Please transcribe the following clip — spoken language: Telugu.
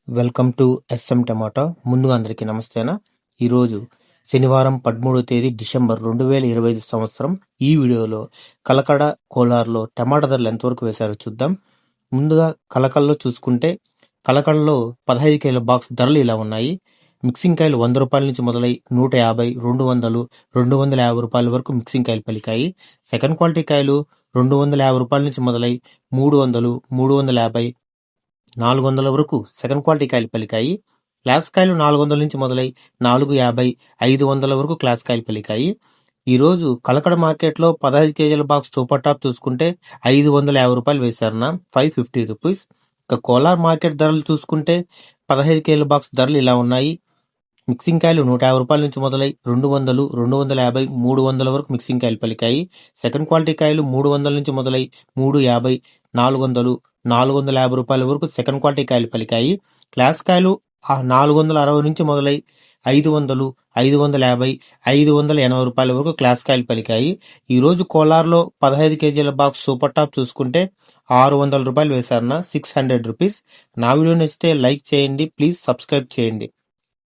Welcome to S M tomato. ముందుగా అందరికీ నమస్తేనా. ఈరోజు శనివారం 13వ తేదీ డిసెంబర్ 2025 సంవత్సరం. ఈ వీడియోలో కలకడ, కోలార్లో టమాటా ధరలు ఎంతవరకు వేశారో చూద్దాం. ముందుగా కలకడలో చూసుకుంటే కలకడలో 15 కేల బాక్స్ ధరలు ఇలా ఉన్నాయి. మిక్సింగ్ కాయలు 100 రూపాయల నుంచి మొదలై 150, 200, 250 రూపాయల వరకు మిక్సింగ్ కాయలు పలికాయి. సెకండ్ క్వాలిటీ కాయలు 250 రూపాయల నుంచి మొదలై 300, 350, 400 వరకు సెకండ్ క్వాలిటీ కాయలు పలికాయి. క్లాస్ కాయలు 400 నుంచి మొదలై 450, 500 వరకు క్లాస్ కాయలు పలికాయి. ఈరోజు కలకడ మార్కెట్లో 15 కేజీల బాక్స్ సూపర్ టాప్ చూసుకుంటే 550 రూపాయలు వేశారన్న, 550 రూపీస్. ఇక కోలార్ మార్కెట్ ధరలు చూసుకుంటే 15 కేజీల బాక్స్ ధరలు ఇలా ఉన్నాయి. మిక్సింగ్ కాయలు 150 రూపాయల నుంచి మొదలై 200, 250, 300 వరకు మిక్సింగ్ కాయలు పలికాయి. సెకండ్ క్వాలిటీ కాయలు 300 నుంచి మొదలై 350, 400, 450 రూపాయల వరకు సెకండ్ క్వాలిటీ కాయలు పలికాయి. క్లాస్ కాయలు 460 నుంచి మొదలై 500, 550, 580 రూపాయల వరకు క్లాస్ కాయలు పలికాయి. ఈ రోజు కోలార్లో 15 కేజీల బాక్స్ సూపర్ టాప్ చూసుకుంటే 600 రూపాయలు వేశారన్న, 600 రూపీస్. నా వీడియో నచ్చితే లైక్ చేయండి, ప్లీజ్ సబ్స్క్రైబ్ చేయండి.